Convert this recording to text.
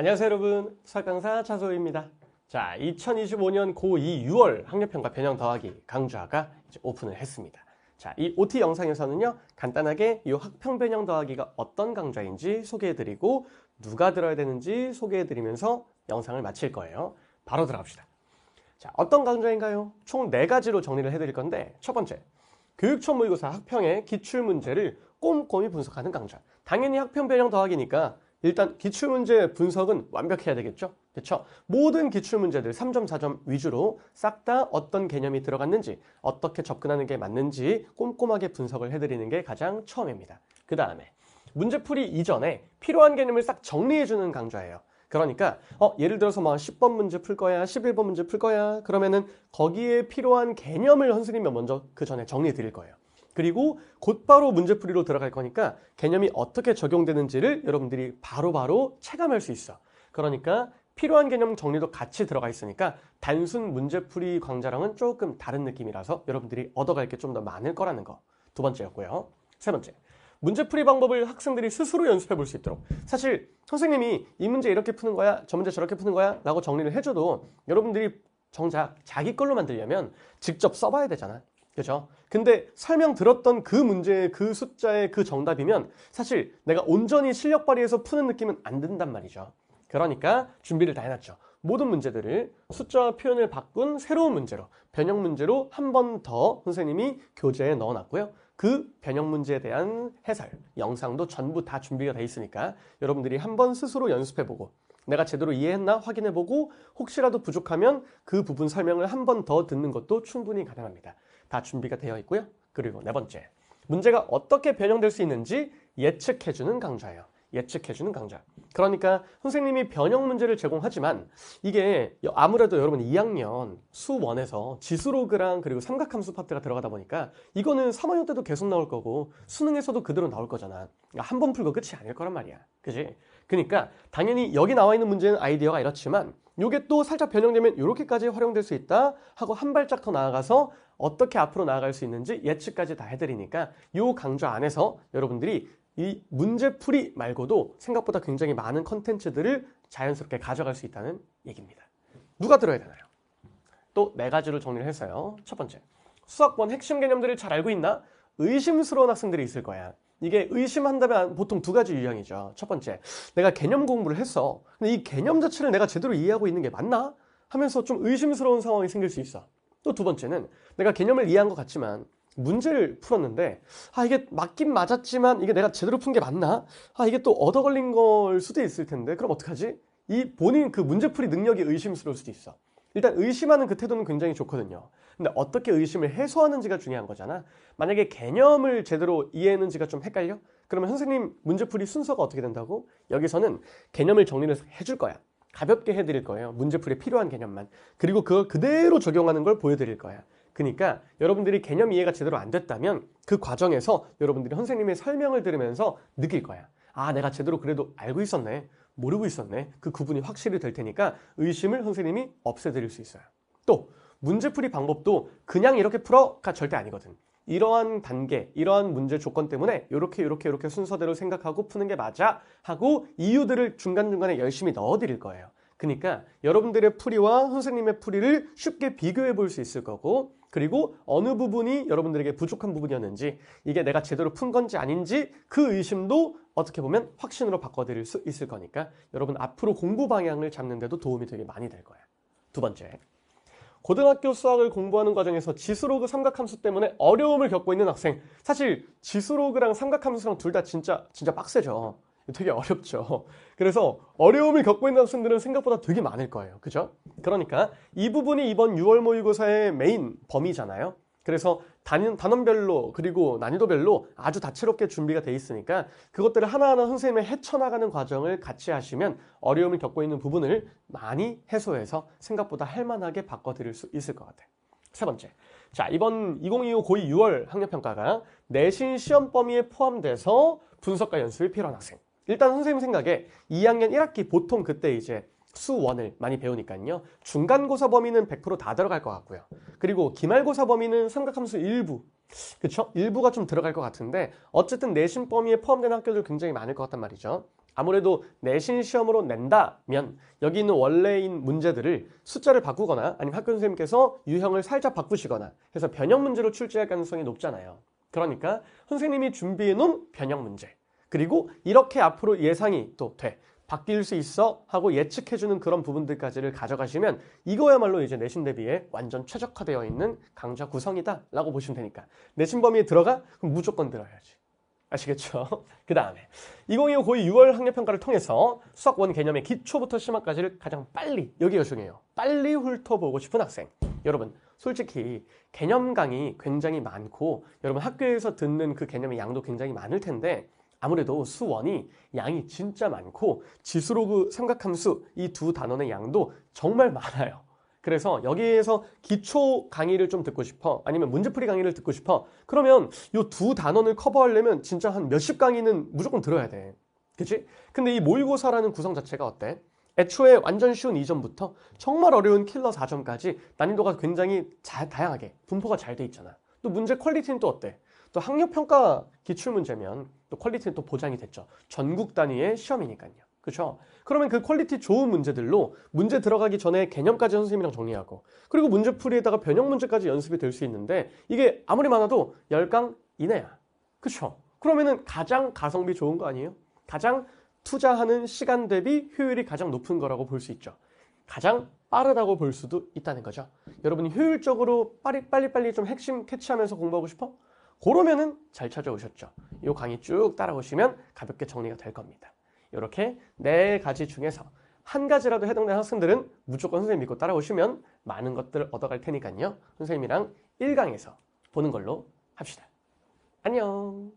안녕하세요 여러분, 수학강사 차소희입니다. 자, 2025년 고2 6월 학력평가 변형 더하기 강좌가 이제 오픈을 했습니다. 자, 이 OT 영상에서는요, 간단하게 이 학평 변형 더하기가 어떤 강좌인지 소개해드리고 누가 들어야 되는지 소개해드리면서 영상을 마칠 거예요. 바로 들어갑시다. 자, 어떤 강좌인가요? 총 4가지로 정리를 해드릴 건데, 첫 번째, 교육청 모의고사 학평의 기출문제를 꼼꼼히 분석하는 강좌. 당연히 학평 변형 더하기니까 일단 기출문제 분석은 완벽해야 되겠죠? 그렇죠? 모든 기출문제들 3점, 4점 위주로 싹 다 어떤 개념이 들어갔는지, 어떻게 접근하는 게 맞는지 꼼꼼하게 분석을 해드리는 게 가장 처음입니다. 그 다음에 문제풀이 이전에 필요한 개념을 싹 정리해주는 강좌예요. 그러니까 예를 들어서 뭐 10번 문제 풀 거야, 11번 문제 풀 거야, 그러면은 거기에 필요한 개념을 선생님이 먼저 그 전에 정리해 드릴 거예요. 그리고 곧바로 문제풀이로 들어갈 거니까 개념이 어떻게 적용되는지를 여러분들이 바로바로 체감할 수 있어. 그러니까 필요한 개념 정리도 같이 들어가 있으니까 단순 문제풀이 강좌랑은 조금 다른 느낌이라서 여러분들이 얻어갈 게 좀 더 많을 거라는 거. 두 번째였고요. 세 번째, 문제풀이 방법을 학생들이 스스로 연습해 볼 수 있도록. 사실 선생님이 이 문제 이렇게 푸는 거야, 저 문제 저렇게 푸는 거야 라고 정리를 해줘도 여러분들이 정작 자기 걸로 만들려면 직접 써봐야 되잖아. 그죠? 근데 설명 들었던 그 문제의 그 숫자의 그 정답이면 사실 내가 온전히 실력 발휘해서 푸는 느낌은 안 든단 말이죠. 그러니까 준비를 다 해놨죠. 모든 문제들을 숫자와 표현을 바꾼 새로운 문제로, 변형 문제로 한 번 더 선생님이 교재에 넣어놨고요. 그 변형 문제에 대한 해설, 영상도 전부 다 준비가 돼 있으니까 여러분들이 한번 스스로 연습해보고 내가 제대로 이해했나 확인해보고 혹시라도 부족하면 그 부분 설명을 한 번 더 듣는 것도 충분히 가능합니다. 다 준비가 되어 있고요. 그리고 네 번째, 문제가 어떻게 변형될 수 있는지 예측해주는 강좌예요. 예측해주는 강좌. 그러니까 선생님이 변형 문제를 제공하지만 이게 아무래도 여러분 2학년 수1에서 지수로그랑 그리고 삼각함수 파트가 들어가다 보니까 이거는 3학년 때도 계속 나올 거고 수능에서도 그대로 나올 거잖아. 그러니까 한 번 풀고 끝이 아닐 거란 말이야. 그지? 그러니까 당연히 여기 나와 있는 문제는 아이디어가 이렇지만 이게 또 살짝 변형되면 이렇게까지 활용될 수 있다 하고 한 발짝 더 나아가서 어떻게 앞으로 나아갈 수 있는지 예측까지 다 해드리니까 이 강좌 안에서 여러분들이 이 문제풀이 말고도 생각보다 굉장히 많은 컨텐츠들을 자연스럽게 가져갈 수 있다는 얘기입니다. 누가 들어야 되나요? 또 4가지로 정리를 했어요. 첫 번째, 수학번 핵심 개념들을 잘 알고 있나? 의심스러운 학생들이 있을 거야. 이게 의심한다면 보통 2가지 유형이죠. 첫 번째, 내가 개념 공부를 했어. 근데 이 개념 자체를 내가 제대로 이해하고 있는 게 맞나? 하면서 좀 의심스러운 상황이 생길 수 있어. 또 2번째는 내가 개념을 이해한 것 같지만 문제를 풀었는데 이게 맞긴 맞았지만 이게 내가 제대로 푼 게 맞나? 이게 또 얻어 걸린 걸 수도 있을 텐데 그럼 어떡하지? 이 본인 그 문제풀이 능력이 의심스러울 수도 있어. 일단 의심하는 그 태도는 굉장히 좋거든요. 근데 어떻게 의심을 해소하는지가 중요한 거잖아. 만약에 개념을 제대로 이해했는지가 좀 헷갈려? 그러면 선생님 문제풀이 순서가 어떻게 된다고? 여기서는 개념을 정리를 해줄 거야. 가볍게 해드릴 거예요. 문제풀이에 필요한 개념만. 그리고 그걸 그대로 적용하는 걸 보여드릴 거야. 그러니까 여러분들이 개념 이해가 제대로 안 됐다면 그 과정에서 여러분들이 선생님의 설명을 들으면서 느낄 거야. 내가 제대로 그래도 알고 있었네. 모르고 있었네. 그 구분이 확실히 될 테니까 의심을 선생님이 없애드릴 수 있어요. 또 문제풀이 방법도 그냥 이렇게 풀어가 절대 아니거든. 이러한 단계, 이러한 문제 조건 때문에 이렇게 순서대로 생각하고 푸는 게 맞아 하고 이유들을 중간중간에 열심히 넣어드릴 거예요. 그러니까 여러분들의 풀이와 선생님의 풀이를 쉽게 비교해 볼 수 있을 거고 그리고 어느 부분이 여러분들에게 부족한 부분이었는지 이게 내가 제대로 푼 건지 아닌지 그 의심도 어떻게 보면 확신으로 바꿔드릴 수 있을 거니까 여러분 앞으로 공부 방향을 잡는 데도 도움이 되게 많이 될 거예요. 두 번째, 고등학교 수학을 공부하는 과정에서 지수로그 삼각함수 때문에 어려움을 겪고 있는 학생. 사실 지수로그랑 삼각함수랑 둘 다 진짜 빡세죠. 되게 어렵죠. 그래서 어려움을 겪고 있는 학생들은 생각보다 되게 많을 거예요. 그죠? 그러니까 이 부분이 이번 6월 모의고사의 메인 범위잖아요. 그래서 단원별로 그리고 난이도별로 아주 다채롭게 준비가 돼 있으니까 그것들을 하나하나 선생님의 헤쳐나가는 과정을 같이 하시면 어려움을 겪고 있는 부분을 많이 해소해서 생각보다 할만하게 바꿔드릴 수 있을 것 같아요. 세 번째, 자 이번 2025 고2 6월 학력평가가 내신 시험 범위에 포함돼서 분석과 연습이 필요한 학생. 일단 선생님 생각에 2학년 1학기 보통 그때 이제 수1을 많이 배우니까요. 중간고사 범위는 100% 다 들어갈 것 같고요. 그리고 기말고사 범위는 삼각함수 일부, 그쵸? 일부가 좀 들어갈 것 같은데 어쨌든 내신 범위에 포함된 학교들 굉장히 많을 것 같단 말이죠. 아무래도 내신 시험으로 낸다면 여기 있는 원래인 문제들을 숫자를 바꾸거나 아니면 학교 선생님께서 유형을 살짝 바꾸시거나 해서 변형 문제로 출제할 가능성이 높잖아요. 그러니까 선생님이 준비해 놓은 변형 문제, 그리고 이렇게 앞으로 예상이 또 돼, 바뀔 수 있어 하고 예측해주는 그런 부분들까지를 가져가시면 이거야말로 이제 내신 대비에 완전 최적화되어 있는 강좌 구성이다 라고 보시면 되니까 내신 범위에 들어가? 그럼 무조건 들어야지. 아시겠죠? 그 다음에 2025 고2 6월 학력평가를 통해서 수학 원 개념의 기초부터 심화까지를 가장 빨리, 여기가 중요해요, 빨리 훑어보고 싶은 학생, 여러분 솔직히 개념 강의 굉장히 많고 여러분 학교에서 듣는 그 개념의 양도 굉장히 많을 텐데 아무래도 수원이 양이 진짜 많고 지수로그 삼각함수 이 두 단원의 양도 정말 많아요. 그래서 여기에서 기초 강의를 좀 듣고 싶어, 아니면 문제풀이 강의를 듣고 싶어, 그러면 이 두 단원을 커버하려면 진짜 한 몇십 강의는 무조건 들어야 돼. 그치? 근데 이 모의고사라는 구성 자체가 어때? 애초에 완전 쉬운 이전부터 정말 어려운 킬러 4점까지 난이도가 굉장히 다양하게 분포가 잘 돼 있잖아. 또 문제 퀄리티는 또 어때? 또 학력평가 기출문제면 또 퀄리티는 또 보장이 됐죠. 전국 단위의 시험이니까요. 그렇죠? 그러면 그 퀄리티 좋은 문제들로 문제 들어가기 전에 개념까지 선생님이랑 정리하고, 그리고 문제풀이에다가 변형 문제까지 연습이 될 수 있는데 이게 아무리 많아도 10강 이내야. 그렇죠? 그러면은 가장 가성비 좋은 거 아니에요? 가장 투자하는 시간 대비 효율이 가장 높은 거라고 볼 수 있죠. 가장 빠르다고 볼 수도 있다는 거죠. 여러분이 효율적으로 빨리 좀 핵심 캐치하면서 공부하고 싶어? 그러면은 잘 찾아오셨죠. 이 강의 쭉 따라오시면 가볍게 정리가 될 겁니다. 이렇게 4가지 중에서 한 가지라도 해당되는 학생들은 무조건 선생님 믿고 따라오시면 많은 것들 얻어갈 테니까요. 선생님이랑 1강에서 보는 걸로 합시다. 안녕.